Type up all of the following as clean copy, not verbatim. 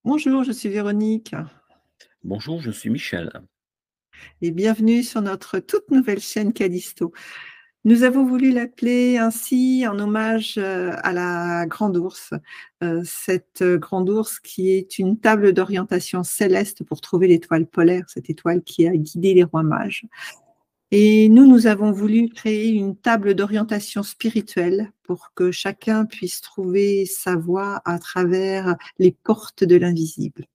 Bonjour, je suis Véronique Bonjour, je suis Michel. et bienvenue sur notre toute nouvelle chaîne Callisto. Nous avons voulu l'appeler ainsi en hommage à la Grande Ourse, cette Grande Ourse qui est une table d'orientation céleste pour trouver l'étoile polaire, cette étoile qui a guidé les rois mages. Et nous avons voulu créer une table d'orientation spirituelle pour que chacun puisse trouver sa voie à travers les portes de l'invisible.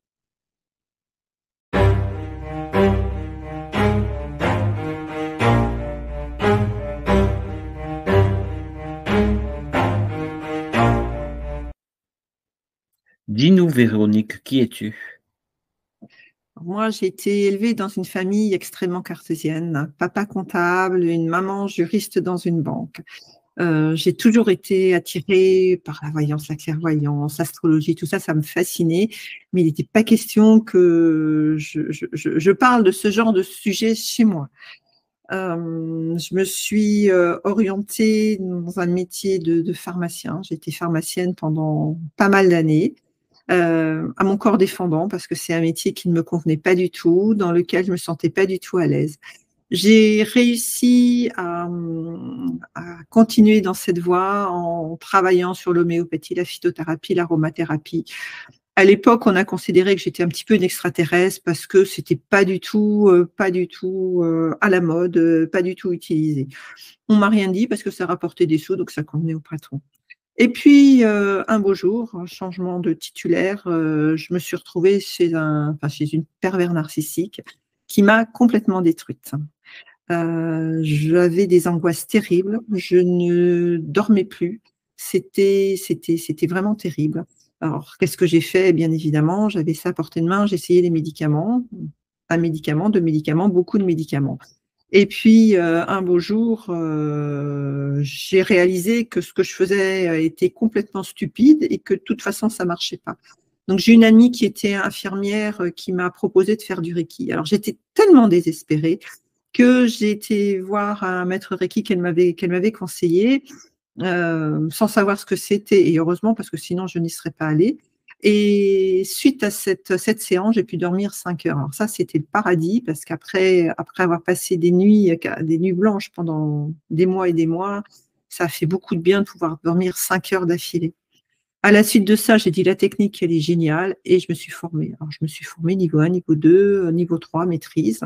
Dis-nous, Véronique, qui es-tu? Moi, j'ai été élevée dans une famille extrêmement cartésienne. Un papa comptable, une maman juriste dans une banque. J'ai toujours été attirée par la voyance, la clairvoyance, l'astrologie, tout ça, ça me fascinait. Mais il n'était pas question que je parle de ce genre de sujet chez moi. Je me suis orientée dans un métier de pharmacien. J'ai été pharmacienne pendant pas mal d'années à mon corps défendant parce que c'est un métier qui ne me convenait pas du tout, dans lequel je me sentais pas du tout à l'aise. J'ai réussi à continuer dans cette voie en travaillant sur l'homéopathie, la phytothérapie, l'aromathérapie. À l'époque, on a considéré que j'étais un petit peu une extraterrestre parce que c'était pas du tout à la mode, pas du tout utilisé. On m'a rien dit parce que ça rapportait des sous, donc ça convenait au patron. Et puis, un beau jour, un changement de titulaire, je me suis retrouvée chez une pervers narcissique qui m'a complètement détruite. J'avais des angoisses terribles, je ne dormais plus. C'était vraiment terrible. Alors, qu'est-ce que j'ai fait? Bien évidemment, j'avais ça à portée de main, j'ai essayé les médicaments, un médicament, deux médicaments, beaucoup de médicaments. Et puis, un beau jour, j'ai réalisé que ce que je faisais était complètement stupide et que de toute façon, ça marchait pas. Donc, j'ai une amie qui était infirmière qui m'a proposé de faire du Reiki. Alors, j'étais tellement désespérée que j'ai été voir un maître Reiki qu'elle m'avait conseillé, sans savoir ce que c'était et heureusement parce que sinon je n'y serais pas allée. Et suite à cette séance, j'ai pu dormir 5 heures. Alors ça, c'était le paradis parce qu'après avoir passé des nuits blanches pendant des mois et des mois, ça a fait beaucoup de bien de pouvoir dormir 5 heures d'affilée. À la suite de ça, j'ai dit la technique, elle est géniale et je me suis formée. Alors, je me suis formée niveau 1, niveau 2, niveau 3, maîtrise.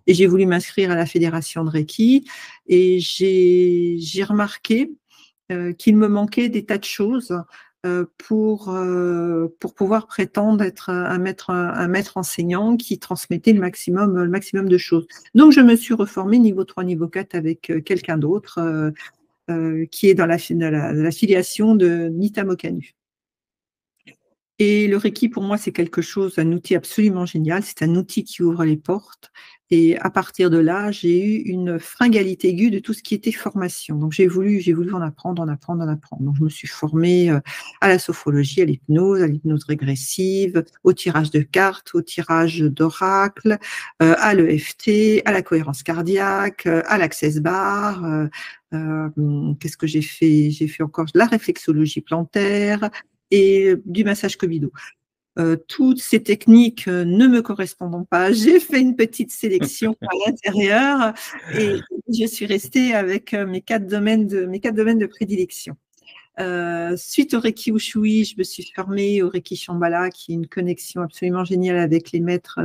Et j'ai voulu m'inscrire à la fédération de Reiki et j'ai remarqué qu'il me manquait des tas de choses pour pouvoir prétendre être un maître enseignant qui transmettait le maximum de choses. Donc, je me suis reformée niveau 3, niveau 4 avec quelqu'un d'autre qui est dans la filiation de Nita Mokanu. Et le Reiki, pour moi, c'est quelque chose, un outil absolument génial. C'est un outil qui ouvre les portes. Et à partir de là, j'ai eu une fringalité aiguë de tout ce qui était formation. Donc, j'ai voulu en apprendre, en apprendre, en apprendre. Donc, je me suis formée à la sophrologie, à l'hypnose régressive, au tirage de cartes, au tirage d'oracle, à l'EFT, à la cohérence cardiaque, à l'Access Bar. Qu'est-ce que j'ai fait? J'ai fait encore la réflexologie plantaire et du massage Kobido. Toutes ces techniques ne me correspondant pas, j'ai fait une petite sélection à l'intérieur et je suis restée avec mes quatre domaines de prédilection. Suite au Reiki Ushui, je me suis formée au Reiki Shambhala, qui est une connexion absolument géniale avec les maîtres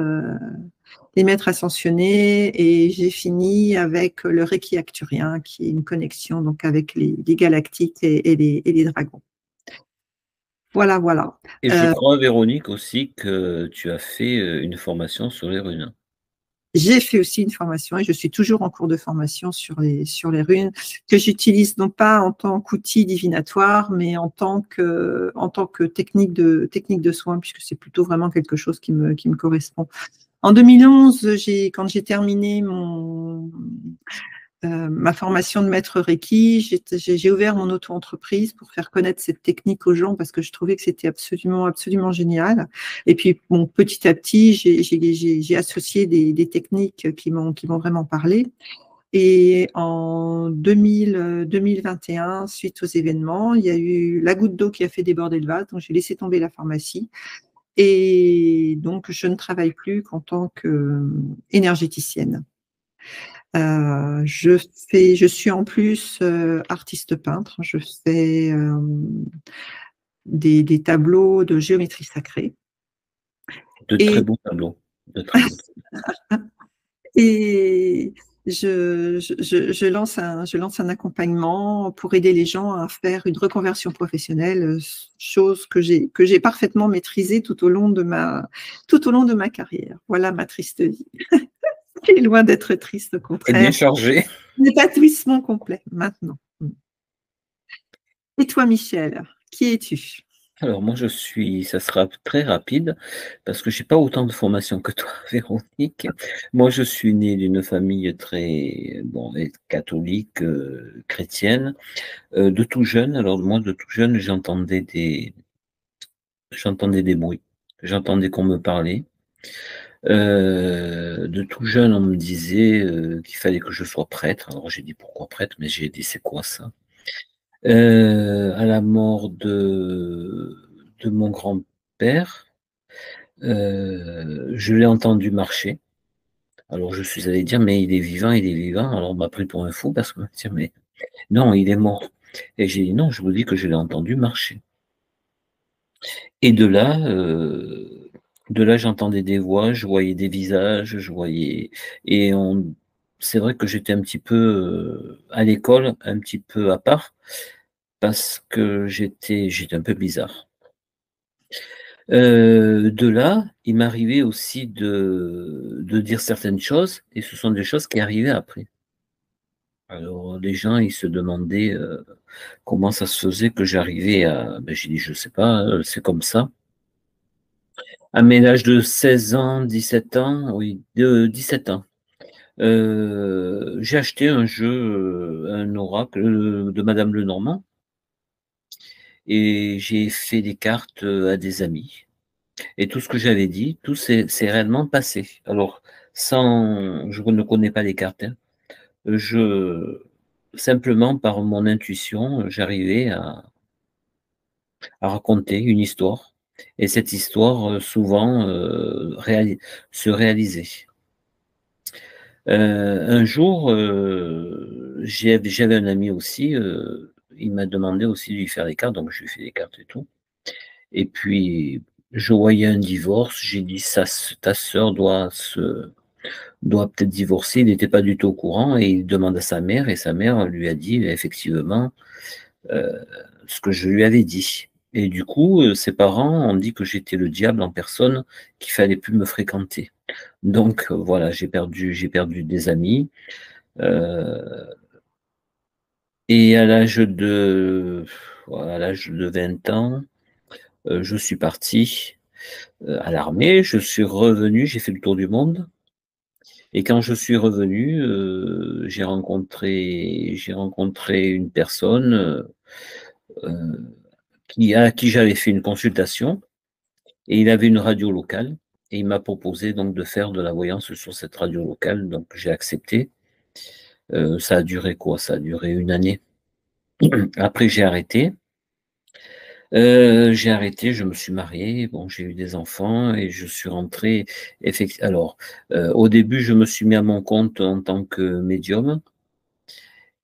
ascensionnés, et j'ai fini avec le Reiki Acturien, qui est une connexion donc avec les galactiques et les dragons. Voilà, voilà. Et je Euh, crois, Véronique, aussi que tu as fait une formation sur les runes. J'ai fait aussi une formation et je suis toujours en cours de formation sur les runes que j'utilise non pas en tant qu'outil divinatoire, mais en tant que technique de soin, puisque c'est plutôt vraiment quelque chose qui me correspond. En 2011, quand j'ai terminé ma formation de maître Reiki, j'ai ouvert mon auto-entreprise pour faire connaître cette technique aux gens parce que je trouvais que c'était absolument, absolument génial. Et puis, bon, petit à petit, j'ai associé des techniques qui m'ont vraiment parlé. Et en 2021, suite aux événements, il y a eu la goutte d'eau qui a fait déborder le vase, donc j'ai laissé tomber la pharmacie. Et donc, je ne travaille plus qu'en tant qu'énergéticienne. Je suis en plus artiste peintre. Je fais des tableaux de géométrie sacrée. De très Et, beaux tableaux. De très beaux tableaux. et je lance un accompagnement pour aider les gens à faire une reconversion professionnelle, chose que j'ai parfaitement maîtrisée tout au long de ma carrière. Voilà ma triste vie. Qui est loin d'être triste, au Et bien contraire. chargé. L'épanouissement complet, maintenant. Et toi, Michel, qui es-tu? Alors moi ça sera très rapide parce que j'ai pas autant de formation que toi, Véronique. Moi, je suis né d'une famille très bon, catholique, chrétienne. De tout jeune, alors moi de tout jeune, j'entendais des bruits, j'entendais qu'on me parlait. De tout jeune, on me disait qu'il fallait que je sois prêtre. Alors j'ai dit pourquoi prêtre, mais j'ai dit c'est quoi ça? À la mort de mon grand-père, je l'ai entendu marcher. Alors je suis allé dire, mais il est vivant, il est vivant. Alors on m'a pris pour un fou parce que tiens, mais non, il est mort. Et j'ai dit non, je vous dis que je l'ai entendu marcher. Et de là, j'entendais des voix, je voyais des visages, je voyais, et c'est vrai que j'étais un petit peu à l'école, un petit peu à part, parce que j'étais un peu bizarre. De là, il m'arrivait aussi de dire certaines choses, et ce sont des choses qui arrivaient après. Alors, les gens, ils se demandaient comment ça se faisait que j'arrivais à. Ben, j'ai dit, je sais pas, c'est comme ça. À mes l'âge de 16 ans, 17 ans, oui, de 17 ans, j'ai acheté un jeu, un oracle de Madame Lenormand, et j'ai fait des cartes à des amis. Et tout ce que j'avais dit, tout s'est réellement passé. Alors, je ne connais pas les cartes, hein. Je, simplement par mon intuition, j'arrivais à raconter une histoire. Et cette histoire, souvent, se réalisait. Un jour, j'avais un ami aussi, il m'a demandé aussi de lui faire des cartes, donc je lui ai fait des cartes et tout. Et puis, je voyais un divorce, j'ai dit, ta sœur doit peut-être divorcer, il n'était pas du tout au courant, et il demande à sa mère, et sa mère lui a dit effectivement euh, ce que je lui avais dit. Et du coup, ses parents ont dit que j'étais le diable en personne, qu'il fallait plus me fréquenter. Donc voilà, j'ai perdu des amis. Euh, et à l'âge de 20 ans, je suis parti à l'armée. Je suis revenu, j'ai fait le tour du monde. Et quand je suis revenu, j'ai rencontré une personne à qui j'avais fait une consultation, et il avait une radio locale, et il m'a proposé donc de faire de la voyance sur cette radio locale. Donc j'ai accepté. Ça a duré quoi? Ça a duré une année. Après, j'ai arrêté, je me suis marié, bon, j'ai eu des enfants et je suis rentré. Alors, au début, je me suis mis à mon compte en tant que médium,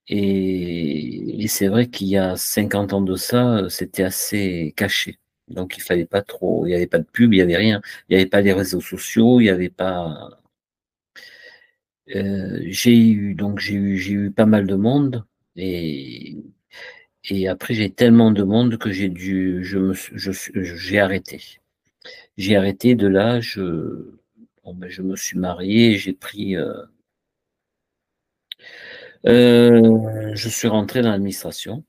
et c'est vrai qu'il y a 50 ans de ça, c'était assez caché. Donc, il fallait pas trop, il n'y avait pas de pub, il n'y avait rien, il n'y avait pas les réseaux sociaux, il n'y avait pas. J'ai eu pas mal de monde, et après, j'ai tellement de monde que j'ai arrêté. J'ai arrêté de là, bon, ben, je me suis marié, je suis rentré dans l'administration.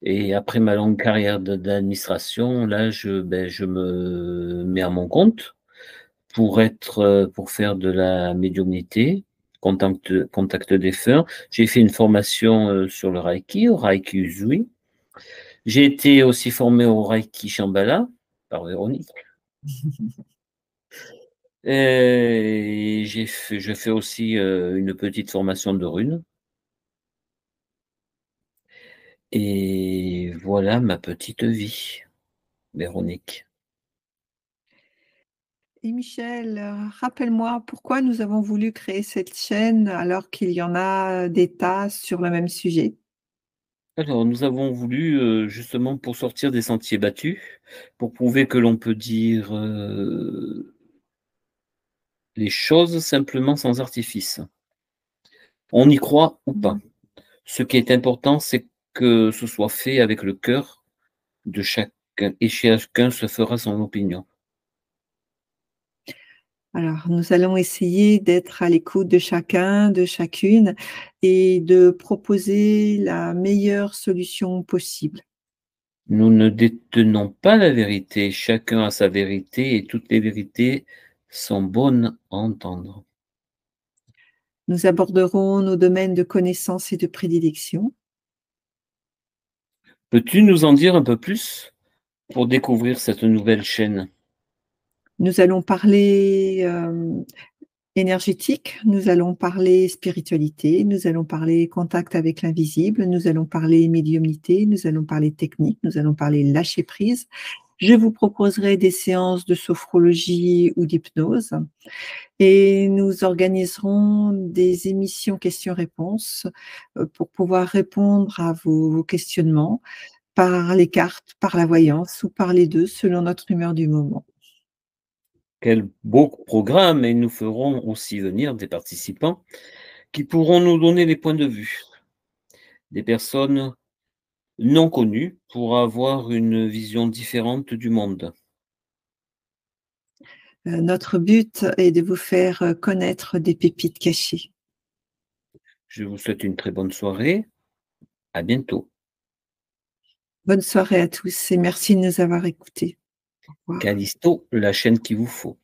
Et après ma longue carrière d'administration, là, ben, je me mets à mon compte pour faire de la médiumnité, contact défunt. J'ai fait une formation sur le Reiki, au Reiki Usui. J'ai été aussi formé au Reiki Shambhala par Véronique. Et je fais aussi une petite formation de runes. Et voilà ma petite vie, Véronique. Et Michel, rappelle-moi pourquoi nous avons voulu créer cette chaîne alors qu'il y en a des tas sur le même sujet? Alors, nous avons voulu, justement pour sortir des sentiers battus, pour prouver que l'on peut dire, les choses simplement sans artifice. On y croit ou pas. Mmh. Ce qui est important, c'est que ce soit fait avec le cœur de chacun et chacun se fera son opinion. Alors, nous allons essayer d'être à l'écoute de chacun, de chacune et de proposer la meilleure solution possible. Nous ne détenons pas la vérité, chacun a sa vérité et toutes les vérités sont bonnes à entendre. Nous aborderons nos domaines de connaissances et de prédilection. Peux-tu nous en dire un peu plus pour découvrir cette nouvelle chaîne? Nous allons parler énergétique, nous allons parler spiritualité, nous allons parler contact avec l'invisible, nous allons parler médiumnité, nous allons parler technique, nous allons parler lâcher prise. Je vous proposerai des séances de sophrologie ou d'hypnose et nous organiserons des émissions questions-réponses pour pouvoir répondre à vos questionnements par les cartes, par la voyance ou par les deux selon notre humeur du moment. Quel beau programme et nous ferons aussi venir des participants qui pourront nous donner les points de vue, des personnes non connues pour avoir une vision différente du monde. Notre but est de vous faire connaître des pépites cachées. Je vous souhaite une très bonne soirée. À bientôt. Bonne soirée à tous et merci de nous avoir écoutés. Au revoir. Callisto, la chaîne qu'il vous faut.